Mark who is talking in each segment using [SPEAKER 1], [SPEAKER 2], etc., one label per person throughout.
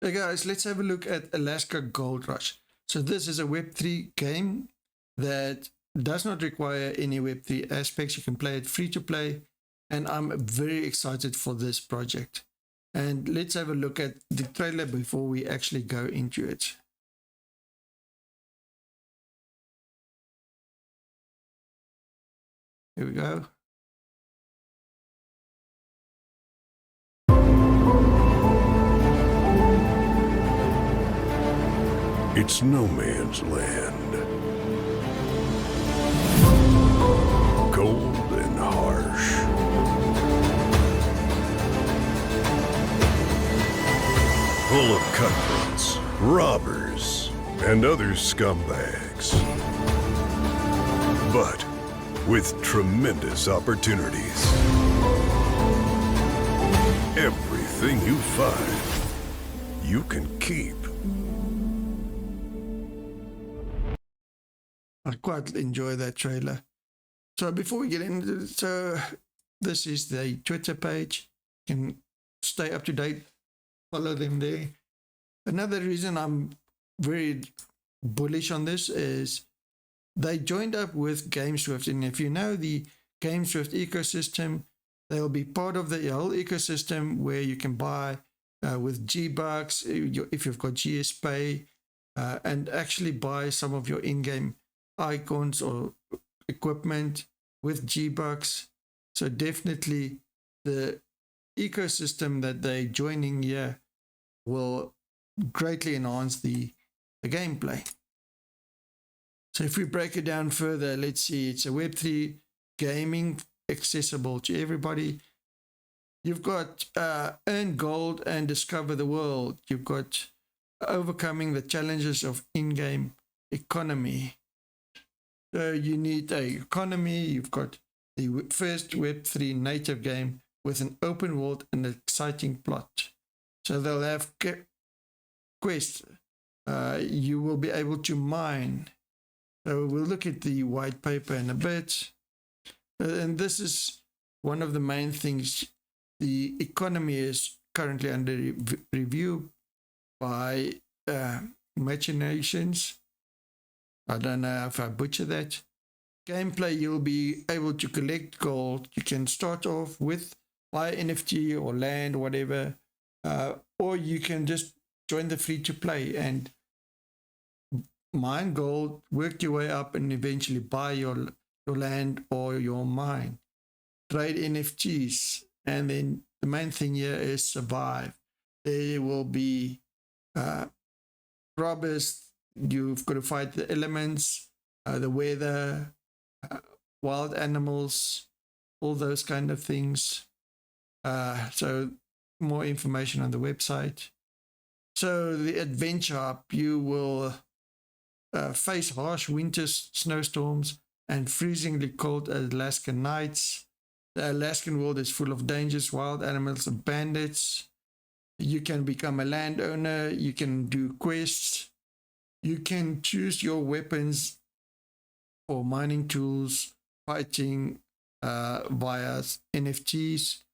[SPEAKER 1] Hey guys, let's have a look at Alaska Gold Rush. So this is a Web3 game that does not require any Web3 aspects. You can play it free to play, and I'm very excited for this project. And let's have a look at the trailer before we actually go into it. Here we go.
[SPEAKER 2] It's no man's land. Cold and harsh. Full of cutthroats, robbers, and other scumbags. But with tremendous opportunities. Everything you find, you can keep.
[SPEAKER 1] I quite enjoy that trailer. So before we get into it, so this is the Twitter page. You can stay up to date, follow them there. Another reason I'm very bullish on this is they joined up with GameSwift. And if you know the GameSwift ecosystem, they'll be part of the whole ecosystem where you can buy with G-Bucks, if you've got GSPay, and actually buy some of your in-game icons or equipment with G-Bucks. So definitely the ecosystem that they're joining here will greatly enhance the gameplay. So if we break it down further, let's see, it's a Web3 gaming accessible to everybody. You've got earn gold and discover the world. You've got overcoming the challenges of in-game economy. So you need a economy. You've got the first Web3 native game with an open world and exciting plot. So they'll have quests. You will be able to mine. So we'll look at the white paper in a bit. And this is one of the main things. The economy is currently under review by Machinations. I don't know if I butcher that. Gameplay, you'll be able to collect gold. You can start off with buy NFT or land, whatever, or you can just join the free to play and mine gold, work your way up, and eventually buy your land or your mine. Trade NFTs, and then the main thing here is survive. There will be robbers. You've got to fight the elements, the weather, wild animals, all those kind of things. So more information on the website. So the adventure hub, you will face harsh winter snowstorms and freezingly cold Alaskan nights. The Alaskan world is full of dangers, wild animals, and bandits. You can become a landowner. You can do quests. You can choose your weapons or mining tools, fighting via NFTs,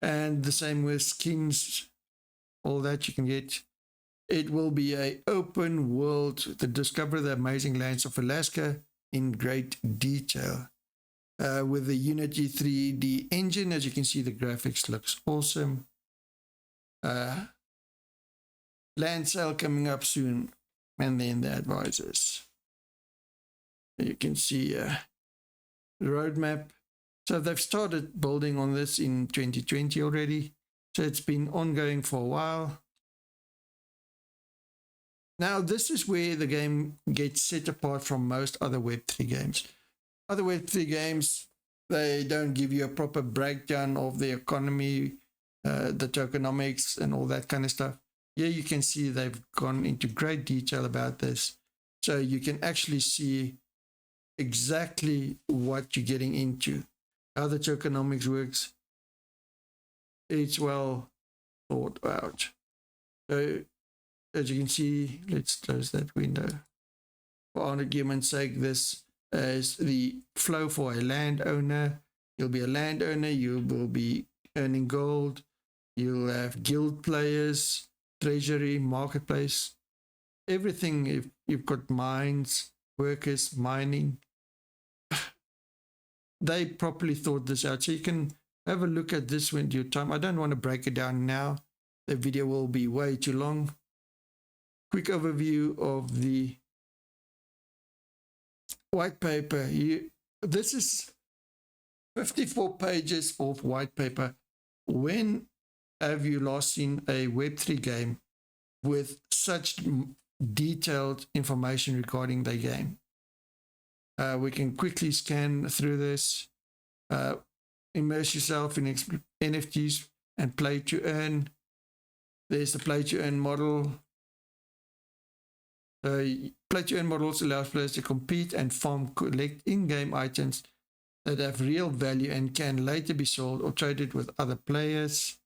[SPEAKER 1] and the same with skins, all that you can get. It will be an open world to discover the amazing lands of Alaska in great detail. With the Unity 3D engine, as you can see, the graphics looks awesome. Land sale coming up soon. And then the advisors. You can see the roadmap. So they've started building on this in 2020 already. So it's been ongoing for a while. Now, this is where the game gets set apart from most other Web3 games. Other Web3 games, they don't give you a proper breakdown of the economy, the tokenomics, and all that kind of stuff. Here you can see they've gone into great detail about this. So you can actually see exactly what you're getting into, how the tokenomics works. It's well thought out. So as you can see, let's close that window. For argument's sake, this is the flow for a landowner. You'll be a landowner, you will be earning gold. You'll have guild players. treasury, marketplace, everything. If you've got mines, workers, mining, they properly thought this out. So you can have a look at this when your time. I don't want to break it down now. The video will be way too long. Quick overview of the white paper. This is 54 pages of white paper. When have you last seen a Web3 game with such detailed information regarding the game? We can quickly scan through this, immerse yourself in NFTs and play to earn. There's the play to earn model. Play to earn models allows players to compete and farm, collect in-game items that have real value and can later be sold or traded with other players.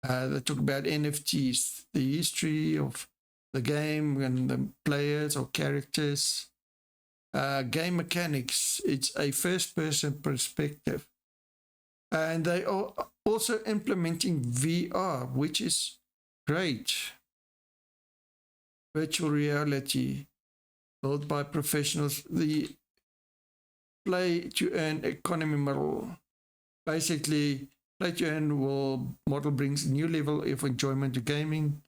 [SPEAKER 1] They talk about NFTs, the history of the game and the players or characters. Game mechanics, it's a first-person perspective. And they are also implementing VR, which is great. Virtual reality, built by professionals. The play-to-earn economy model. Basically, play-to-earn model brings a new level of enjoyment to gaming.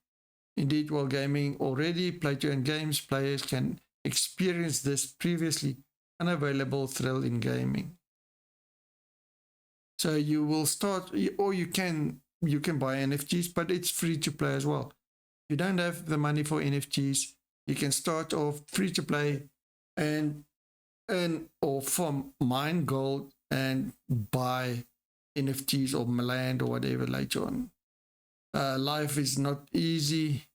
[SPEAKER 1] Indeed, while gaming already, play-to-earn games, players can experience this previously unavailable thrill in gaming. So you will start, or you can buy NFTs, but it's free to play as well. If you don't have the money for NFTs, you can start off free to play and earn or farm, mine gold and buy NFTs or land or whatever later on. Life is not easy.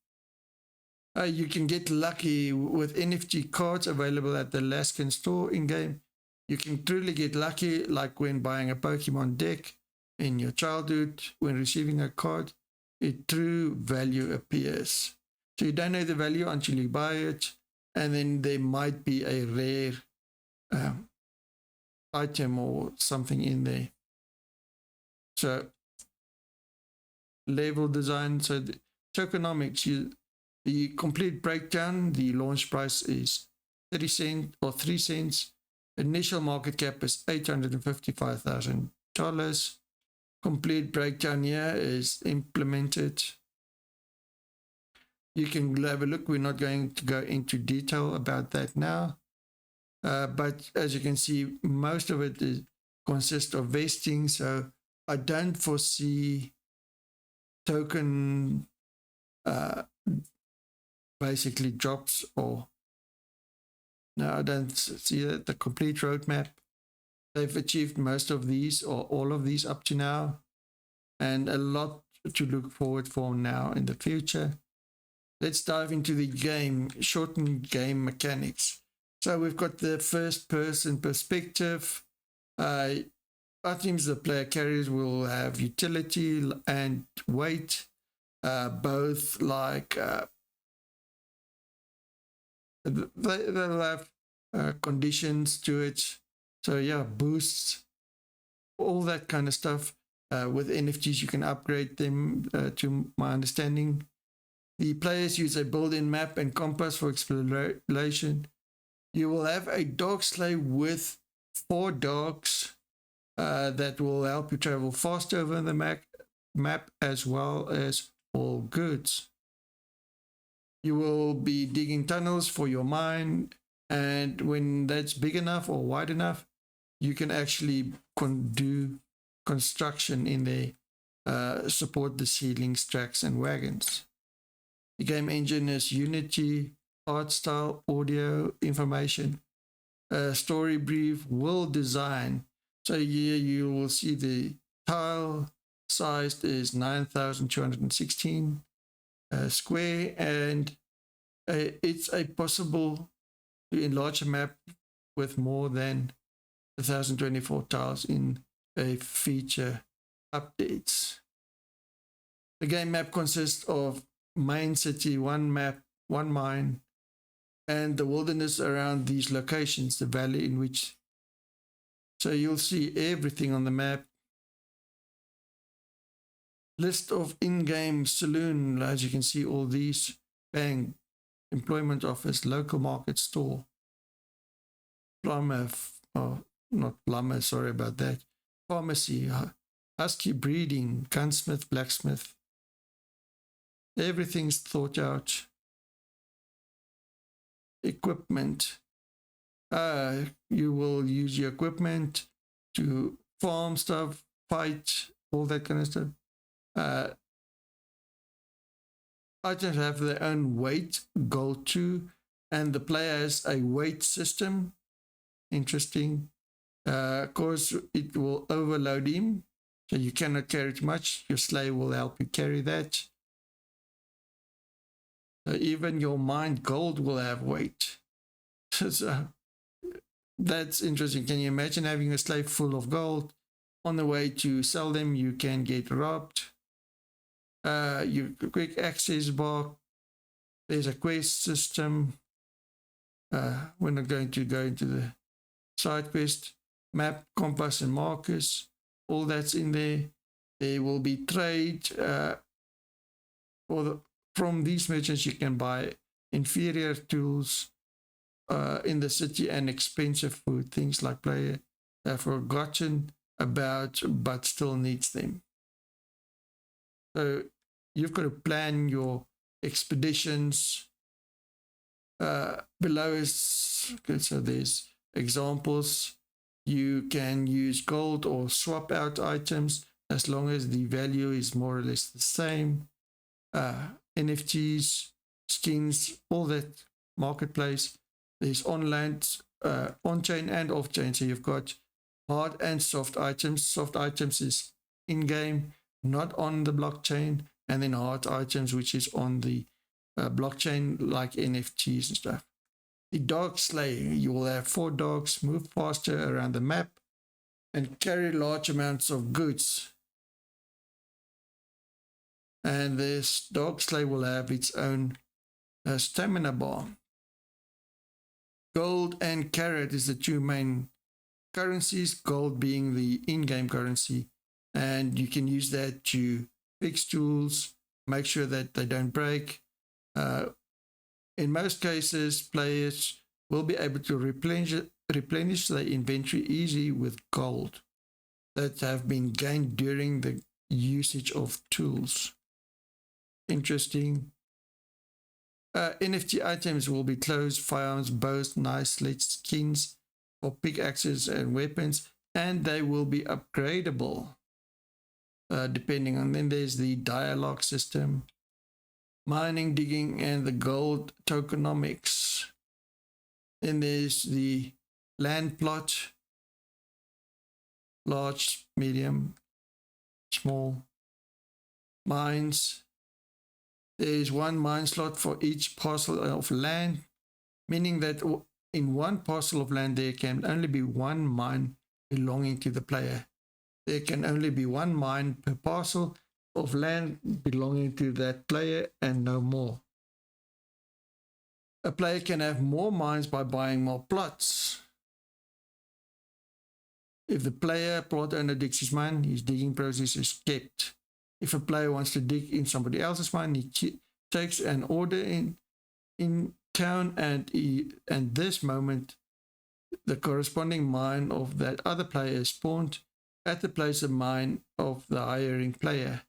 [SPEAKER 1] You can get lucky with NFT cards available at the Laskin store in-game. You can truly get lucky, like when buying a Pokemon deck in your childhood. When receiving a card, its true value appears. So you don't know the value until you buy it, and then there might be a rare item or something in there. So level design, so the tokenomics, the complete breakdown, the launch price is 30 cents or 3 cents. Initial market cap is $855,000. Complete breakdown here is implemented. You can have a look. We're not going to go into detail about that now. But as you can see, most of it consists of vesting. So I don't foresee token basically drops, or no, I don't see that. The complete roadmap, they've achieved most of these or all of these up to now, and a lot to look forward for now in the future. Let's dive into the game, shortened game mechanics. So we've got the first person perspective. Items the player carries will have utility and weight, both like they'll have conditions to it. So yeah, boosts, all that kind of stuff. With NFTs, you can upgrade them to my understanding. The players use a built-in map and compass for exploration. You will have a dog sleigh with 4 dogs that will help you travel faster over the map as well as all goods. You will be digging tunnels for your mine, and when that's big enough or wide enough, you can actually do construction in there, support the ceilings, tracks, and wagons. The game engine is Unity, art style, audio, information, story brief, world design. So here you will see the tile sized is 9,216 square, and it's a possible to enlarge a map with more than 1,024 tiles in a feature updates. The game map consists of main city, 1 map, 1 mine, and the wilderness around these locations, the valley in which. So you'll see everything on the map. List of in-game saloon. As you can see, all these: bank, employment office, local market store, plumber, not plumber, sorry about that, pharmacy, husky breeding, gunsmith, blacksmith. Everything's thought out. Equipment. You will use your equipment to farm stuff, fight, all that kind of stuff. Items have their own weight, gold too, and the player has a weight system. Interesting. Of course, it will overload him, so you cannot carry too much. Your slave will help you carry that. Even your mined gold will have weight. So that's interesting. Can you imagine having a slave full of gold? On the way to sell them, you can get robbed. Your quick access bar. There's a quest system. We're not going to go into the side quest. Map, compass, and markers. All that's in there. There will be trade. From these merchants, you can buy inferior tools in the city and expensive food. Things like player have forgotten about but still needs them. So you've got to plan your expeditions. Below is, okay, so there's examples. You can use gold or swap out items as long as the value is more or less the same. NFTs, skins, all that marketplace. There's on-chain and off-chain. So you've got hard and soft items. Soft items is in-game, not on the blockchain. And then hard items, which is on the blockchain, like NFTs and stuff. The dog sleigh. You will have 4 dogs, move faster around the map, and carry large amounts of goods. And this dog sleigh will have its own stamina bar. Gold and carrot is the 2 main currencies, gold being the in-game currency. And you can use that to fix tools, make sure that they don't break. In most cases, players will be able to replenish their inventory easy with gold that have been gained during the usage of tools. Interesting. NFT items will be clothes, firearms, bows, knives, sleds, skins for pickaxes and weapons, and they will be upgradable depending on. Then there's the dialogue system, mining, digging, and the gold tokenomics. Then there's the land plot, large, medium, small, mines. There is 1 mine slot for each parcel of land, meaning that in 1 parcel of land there can only be 1 mine belonging to the player. There can only be 1 mine per parcel of land belonging to that player and no more. A player can have more mines by buying more plots. If the player plot owner digs his mine, his digging process is kept. If a player wants to dig in somebody else's mine, he takes an order in town, and this moment, the corresponding mine of that other player is spawned at the place of mine of the hiring player.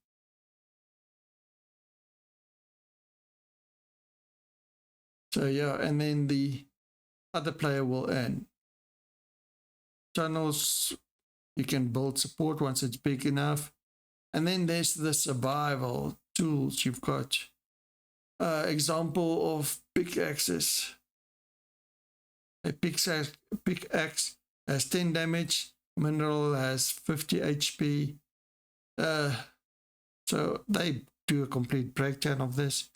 [SPEAKER 1] So yeah, and then the other player will earn. Tunnels, you can build support once it's big enough. And then there's the survival tools you've got. Example of pickaxes. A pickaxe has 10 damage. Mineral has 50 HP. So they do a complete breakdown of this.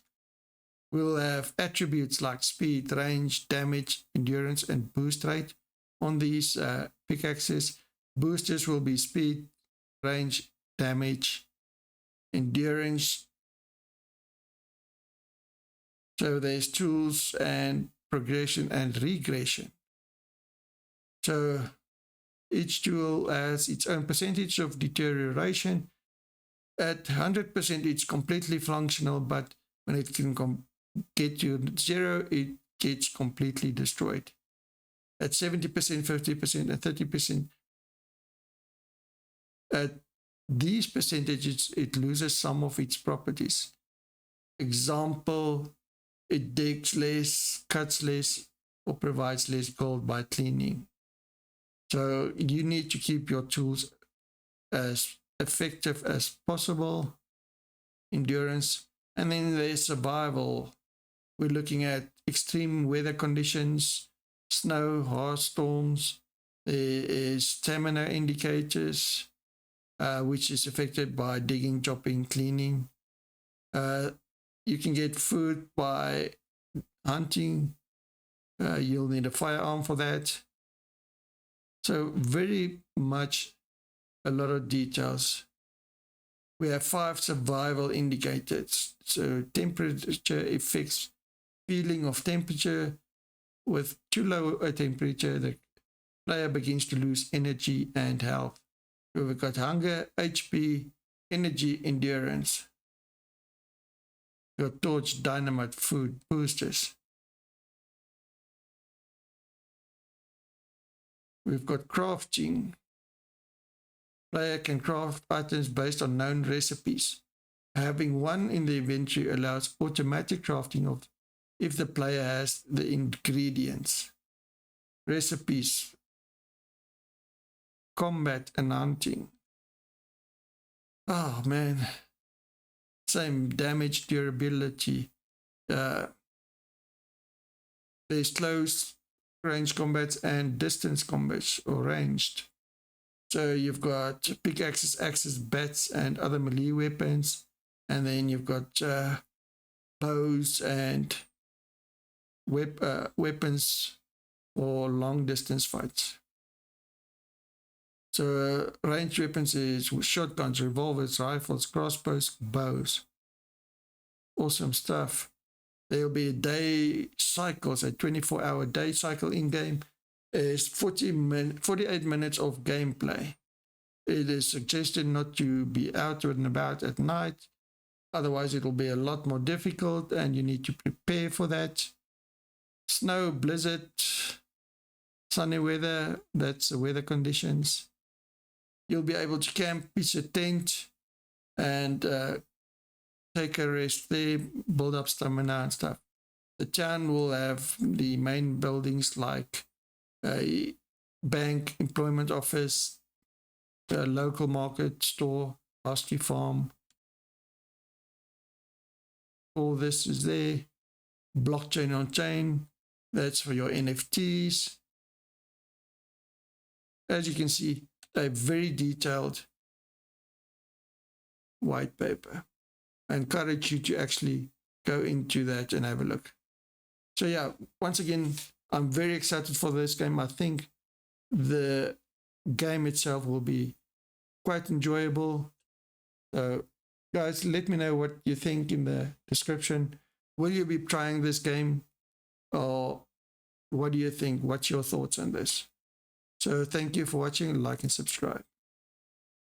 [SPEAKER 1] We'll have attributes like speed, range, damage, endurance, and boost rate on these pickaxes. Boosters will be speed, range, damage, endurance. So there's tools and progression and regression. So each tool has its own percentage of deterioration. At 100%, it's completely functional, but when it can get to 0, it gets completely destroyed. At 70%, 50%, and 30%, at these percentages, it loses some of its properties. Example, it digs less, cuts less, or provides less gold by cleaning. So you need to keep your tools as effective as possible. Endurance. And then there's survival. We're looking at extreme weather conditions, snow, harsh storms. There is stamina indicators, which is affected by digging, chopping, cleaning. You can get food by hunting. You'll need a firearm for that. So very much a lot of details. We have 5 survival indicators. So temperature affects feeling of temperature. With too low a temperature, the player begins to lose energy and health. So we've got hunger, HP, energy, endurance. Your torch, dynamite, food, boosters. We've got crafting. Player can craft items based on known recipes. Having one in the inventory allows automatic crafting of if the player has the ingredients. Recipes. Combat and hunting. Oh man. Same damage, durability. There's close range combats and distance combats or ranged. So you've got pickaxes, axes, bats, and other melee weapons. And then you've got bows and weapons for long distance fights. So ranged weapons is shotguns, revolvers, rifles, crossbows, bows. Awesome stuff. There'll be a day cycles, a 24-hour day cycle in-game. Is 48 minutes of gameplay. It is suggested not to be out and about at night. Otherwise, it will be a lot more difficult and you need to prepare for that. Snow, blizzard, sunny weather, that's the weather conditions. You'll be able to camp, pitch a tent, and take a rest there, build up stamina and stuff. The town will have the main buildings like a bank, employment office, a local market, store, husky farm. All this is there. Blockchain on chain, that's for your NFTs. As you can see, a very detailed white paper. I encourage you to actually go into that and have a look. So yeah, once again, I'm very excited for this game. I think the game itself will be quite enjoyable. So guys, let me know what you think in the description. Will you be trying this game? Or what do you think? What's your thoughts on this? So thank you for watching. Like and subscribe.